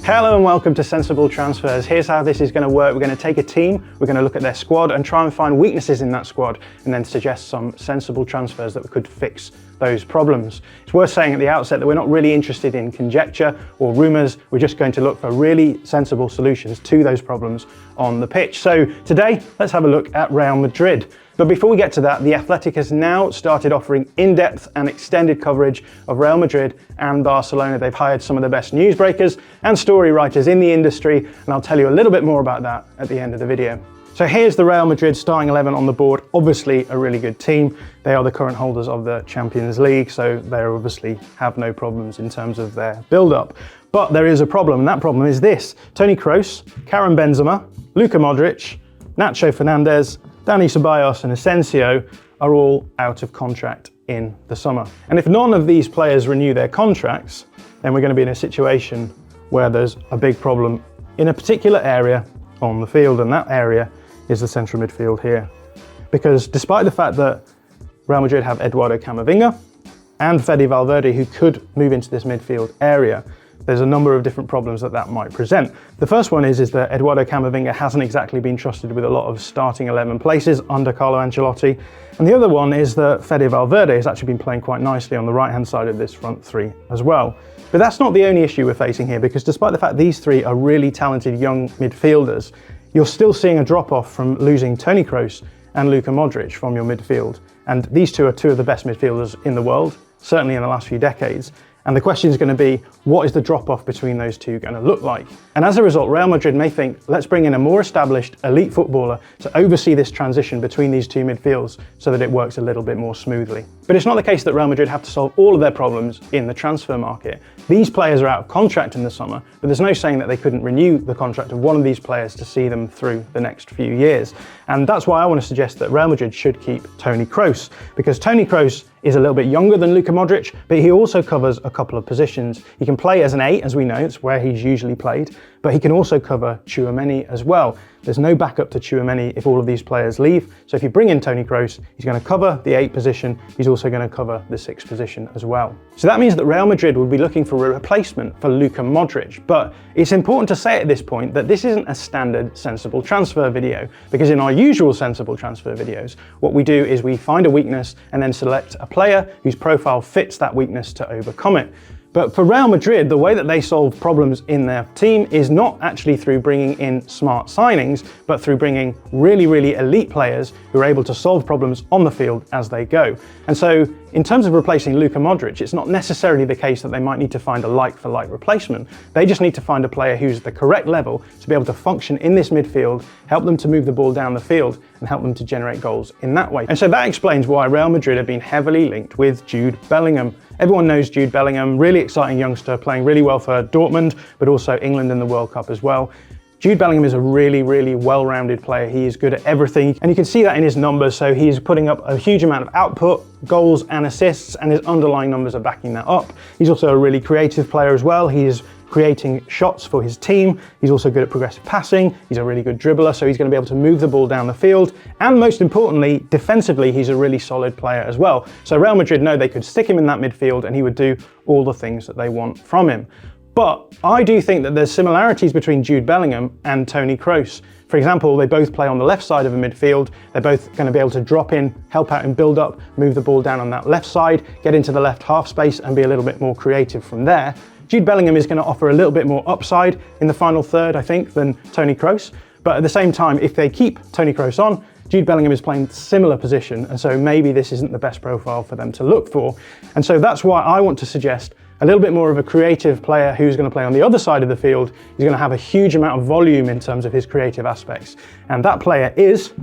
Hello and welcome to Sensible Transfers. Here's how this is going to work. We're going to take a team, we're going to look at their squad and try and find weaknesses in that squad and then suggest some sensible transfers that could fix those problems. It's worth saying at the outset that we're not really interested in conjecture or rumours. We're just going to look for really sensible solutions to those problems on the pitch. So today, let's have a look at Real Madrid. But before we get to that, The Athletic has now started offering in-depth and extended coverage of Real Madrid and Barcelona. They've hired some of the best newsbreakers and story writers in the industry, and I'll tell you a little bit more about that at the end of the video. So here's the Real Madrid starting 11 on the board. Obviously a really good team. They are the current holders of the Champions League, so they obviously have no problems in terms of their build-up. But there is a problem, and that problem is this. Toni Kroos, Karim Benzema, Luka Modric, Nacho Fernandez, Dani Ceballos and Asensio are all out of contract in the summer. And if none of these players renew their contracts, then we're going to be in a situation where there's a big problem in a particular area on the field, and that area is the central midfield here. Because despite the fact that Real Madrid have Eduardo Camavinga and Fede Valverde who could move into this midfield area, there's a number of different problems that might present. The first one is that Eduardo Camavinga hasn't exactly been trusted with a lot of starting 11 places under Carlo Ancelotti. And the other one is that Fede Valverde has actually been playing quite nicely on the right-hand side of this front three as well. But that's not the only issue we're facing here, because despite the fact these three are really talented young midfielders, you're still seeing a drop-off from losing Toni Kroos and Luka Modric from your midfield. And these two are two of the best midfielders in the world, certainly in the last few decades. And the question is going to be, what is the drop-off between those two going to look like? And as a result, Real Madrid may think, let's bring in a more established elite footballer to oversee this transition between these two midfields so that it works a little bit more smoothly. But it's not the case that Real Madrid have to solve all of their problems in the transfer market. These players are out of contract in the summer, but there's no saying that they couldn't renew the contract of one of these players to see them through the next few years. And that's why I want to suggest that Real Madrid should keep Toni Kroos, because Toni Kroos is a little bit younger than Luka Modric, but he also covers a couple of positions. He can play as an 8, as we know, it's where he's usually played, but he can also cover Tchouaméni as well. There's no backup to Tchouaméni if all of these players leave. So if you bring in Toni Kroos, he's going to cover the 8 position. He's also going to cover the 6 position as well. So that means that Real Madrid will be looking for a replacement for Luka Modric. But it's important to say at this point that this isn't a standard sensible transfer video, because in our usual sensible transfer videos, what we do is we find a weakness and then select a player whose profile fits that weakness to overcome it. But for Real Madrid, the way that they solve problems in their team is not actually through bringing in smart signings, but through bringing really elite players who are able to solve problems on the field as they go. And so in terms of replacing Luka Modric, it's not necessarily the case that they might need to find a like-for-like replacement. They just need to find a player who's at the correct level to be able to function in this midfield, help them to move the ball down the field, and help them to generate goals in that way. And so that explains why Real Madrid have been heavily linked with Jude Bellingham. Everyone knows Jude Bellingham, really exciting youngster, playing really well for Dortmund, but also England in the World Cup as well. Jude Bellingham is a really well-rounded player. He is good at everything, and you can see that in his numbers. So he's putting up a huge amount of output, goals and assists, and his underlying numbers are backing that up. He's also a really creative player as well. He's creating shots for his team. He's also good at progressive passing. He's a really good dribbler, so he's going to be able to move the ball down the field. And most importantly, defensively, he's a really solid player as well. So Real Madrid know they could stick him in that midfield and he would do all the things that they want from him. But I do think that there's similarities between Jude Bellingham and Toni Kroos. For example, they both play on the left side of a midfield. They're both going to be able to drop in, help out in build-up, move the ball down on that left side, get into the left half space and be a little bit more creative from there. Jude Bellingham is going to offer a little bit more upside in the final third, I think, than Toni Kroos. But at the same time, if they keep Toni Kroos on, Jude Bellingham is playing similar position, and so maybe this isn't the best profile for them to look for. And so that's why I want to suggest a little bit more of a creative player who's going to play on the other side of the field. He's going to have a huge amount of volume in terms of his creative aspects. And that player is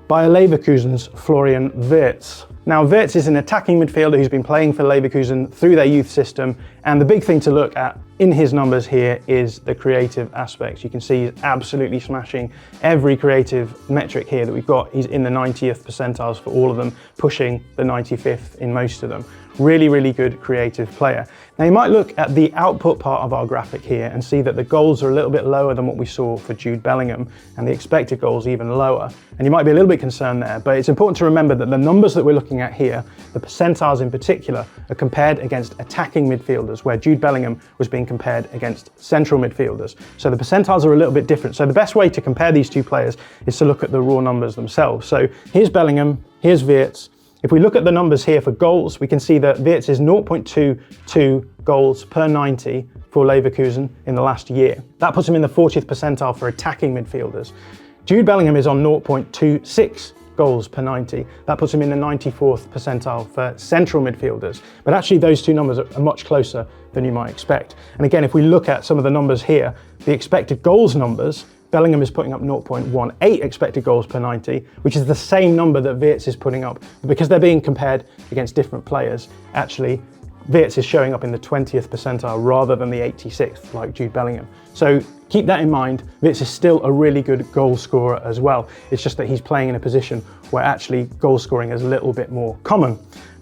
Bayer Leverkusen's Florian Wirtz. Now, Wirtz is an attacking midfielder who's been playing for Leverkusen through their youth system, and the big thing to look at in his numbers here is the creative aspects. You can see he's absolutely smashing every creative metric here that we've got. He's in the 90th percentiles for all of them, pushing the 95th in most of them. Really, really good creative player. Now you might look at the output part of our graphic here and see that the goals are a little bit lower than what we saw for Jude Bellingham, and the expected goals even lower. And you might be a little bit concerned there, but it's important to remember that the numbers that we're looking at here, the percentiles in particular, are compared against attacking midfielders, where Jude Bellingham was being compared against central midfielders. So the percentiles are a little bit different. So the best way to compare these two players is to look at the raw numbers themselves. So here's Bellingham, here's Wirtz. If we look at the numbers here for goals, we can see that Wirtz is 0.22 goals per 90 for Leverkusen in the last year. That puts him in the 40th percentile for attacking midfielders. Jude Bellingham is on 0.26 goals per 90. That puts him in the 94th percentile for central midfielders. But actually those two numbers are much closer than you might expect. And again, if we look at some of the numbers here, the expected goals numbers, Bellingham is putting up 0.18 expected goals per 90, which is the same number that Wirtz is putting up. But because they're being compared against different players, actually, Wirtz is showing up in the 20th percentile rather than the 86th, like Jude Bellingham. So keep that in mind. Wirtz is still a really good goal scorer as well. It's just that he's playing in a position where actually goal scoring is a little bit more common.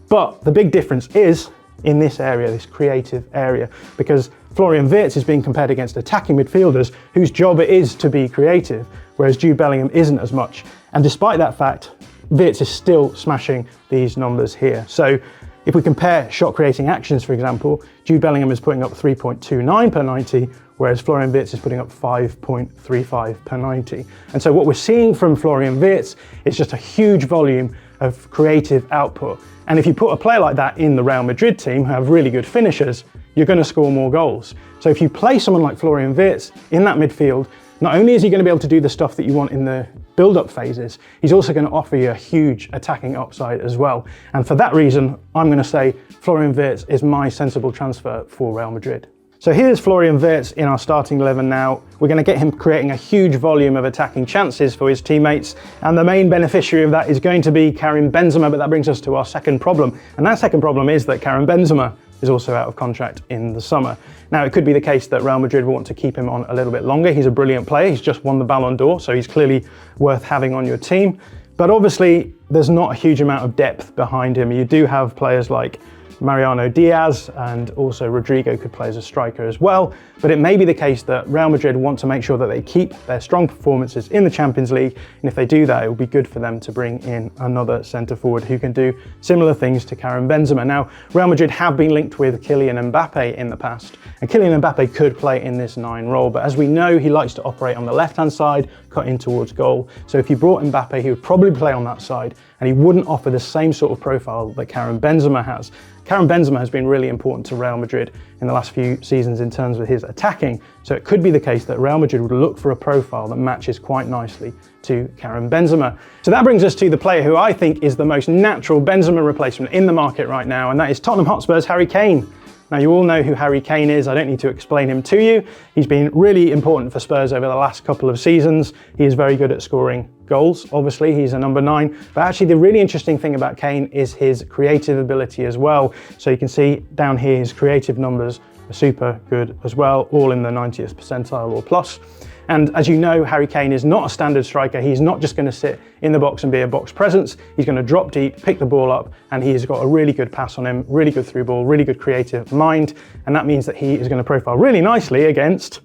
But the big difference is in this area, this creative area, because Florian Wirtz is being compared against attacking midfielders whose job it is to be creative, whereas Jude Bellingham isn't as much. And despite that fact, Wirtz is still smashing these numbers here. So if we compare shot creating actions, for example, Jude Bellingham is putting up 3.29 per 90, whereas Florian Wirtz is putting up 5.35 per 90. And so what we're seeing from Florian Wirtz is just a huge volume of creative output. And if you put a player like that in the Real Madrid team who have really good finishers, you're going to score more goals. So if you play someone like Florian Wirtz in that midfield, not only is he going to be able to do the stuff that you want in the build-up phases, he's also going to offer you a huge attacking upside as well. And for that reason, I'm going to say Florian Wirtz is my sensible transfer for Real Madrid. So here's Florian Wirtz in our starting 11 now. We're going to get him creating a huge volume of attacking chances for his teammates, and the main beneficiary of that is going to be Karim Benzema, but that brings us to our second problem. And that second problem is that Karim Benzema is also out of contract in the summer. Now, it could be the case that Real Madrid want to keep him on a little bit longer. He's a brilliant player. He's just won the Ballon d'Or, so he's clearly worth having on your team. But obviously, there's not a huge amount of depth behind him. You do have players like Mariano Diaz, and also Rodrigo could play as a striker as well. But it may be the case that Real Madrid want to make sure that they keep their strong performances in the Champions League. And if they do that, it will be good for them to bring in another centre forward who can do similar things to Karim Benzema. Now, Real Madrid have been linked with Kylian Mbappe in the past, and Kylian Mbappe could play in this 9 role. But as we know, he likes to operate on the left-hand side, cut in towards goal. So if you brought Mbappe, he would probably play on that side, and he wouldn't offer the same sort of profile that Karim Benzema has. Karim Benzema has been really important to Real Madrid in the last few seasons in terms of his attacking, so it could be the case that Real Madrid would look for a profile that matches quite nicely to Karim Benzema. So that brings us to the player who I think is the most natural Benzema replacement in the market right now, and that is Tottenham Hotspur's Harry Kane. Now, you all know who Harry Kane is. I don't need to explain him to you. He's been really important for Spurs over the last couple of seasons. He is very good at scoring goals. Obviously, he's a number 9. But actually, the really interesting thing about Kane is his creative ability as well. So you can see down here, his creative numbers are super good as well, all in the 90th percentile or plus. And as you know, Harry Kane is not a standard striker. He's not just going to sit in the box and be a box presence. He's going to drop deep, pick the ball up, and he's got a really good pass on him, really good through ball, really good creative mind. And that means that he is going to profile really nicely against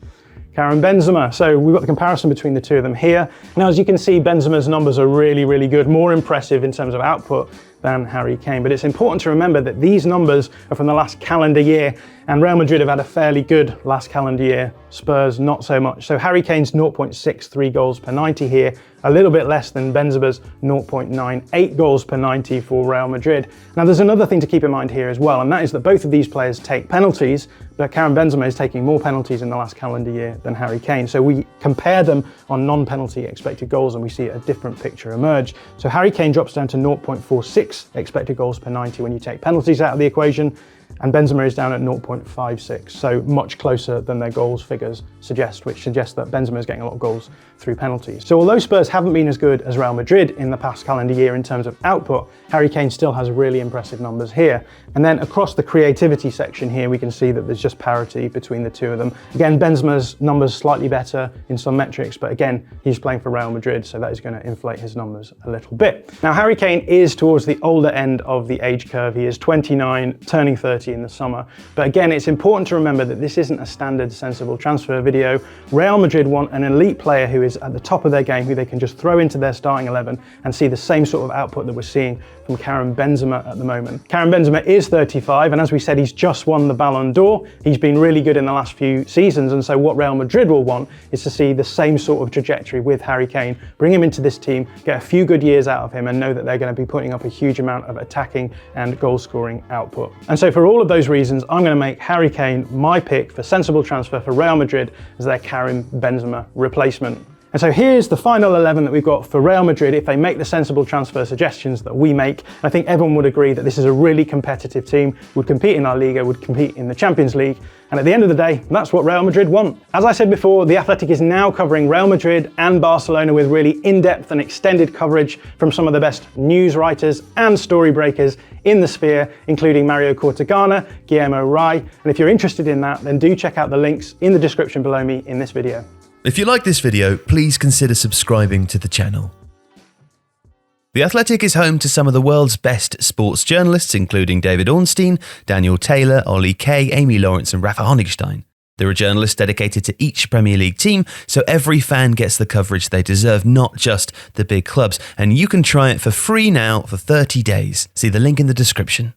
Karim Benzema. So we've got the comparison between the two of them here. Now, as you can see, Benzema's numbers are really, really good, more impressive in terms of output than Harry Kane. But it's important to remember that these numbers are from the last calendar year, and Real Madrid have had a fairly good last calendar year. Spurs, not so much. So Harry Kane's 0.63 goals per 90 here, a little bit less than Benzema's 0.98 goals per 90 for Real Madrid. Now, there's another thing to keep in mind here as well, and that is that both of these players take penalties, but Karim Benzema is taking more penalties in the last calendar year than Harry Kane. So we compare them on non-penalty expected goals, and we see a different picture emerge. So Harry Kane drops down to 0.46 expected goals per 90 when you take penalties out of the equation, and Benzema is down at 0.56, so much closer than their goals figures suggest, which suggests that Benzema is getting a lot of goals through penalties. So although Spurs haven't been as good as Real Madrid in the past calendar year in terms of output, Harry Kane still has really impressive numbers here. And then across the creativity section here, we can see that there's just parity between the two of them. Again, Benzema's numbers slightly better in some metrics, but again, he's playing for Real Madrid, so that is going to inflate his numbers a little bit. Now, Harry Kane is towards the older end of the age curve. He is 29, turning 30 in the summer. But again, it's important to remember that this isn't a standard sensible transfer video. Real Madrid want an elite player who is at the top of their game, who they can just throw into their starting 11 and see the same sort of output that we're seeing from Karim Benzema at the moment. Karim Benzema is 35, and as we said, he's just won the Ballon d'Or. He's been really good in the last few seasons, and so what Real Madrid will want is to see the same sort of trajectory with Harry Kane, bring him into this team, get a few good years out of him, and know that they're going to be putting up a huge amount of attacking and goal-scoring output. And so for all of those reasons, I'm going to make Harry Kane my pick for sensible transfer for Real Madrid as their Karim Benzema replacement. And so here's the final 11 that we've got for Real Madrid if they make the sensible transfer suggestions that we make. I think everyone would agree that this is a really competitive team, would compete in our Liga, would compete in the Champions League, and at the end of the day, that's what Real Madrid want. As I said before, The Athletic is now covering Real Madrid and Barcelona with really in-depth and extended coverage from some of the best news writers and story breakers in the sphere, including Mario Cortegana, Guillermo Rai, and if you're interested in that, then do check out the links in the description below me in this video. If you like this video, please consider subscribing to the channel. The Athletic is home to some of the world's best sports journalists, including David Ornstein, Daniel Taylor, Ollie Kay, Amy Lawrence and Rafa Honigstein. There are journalists dedicated to each Premier League team, so every fan gets the coverage they deserve, not just the big clubs. And you can try it for free now for 30 days. See the link in the description.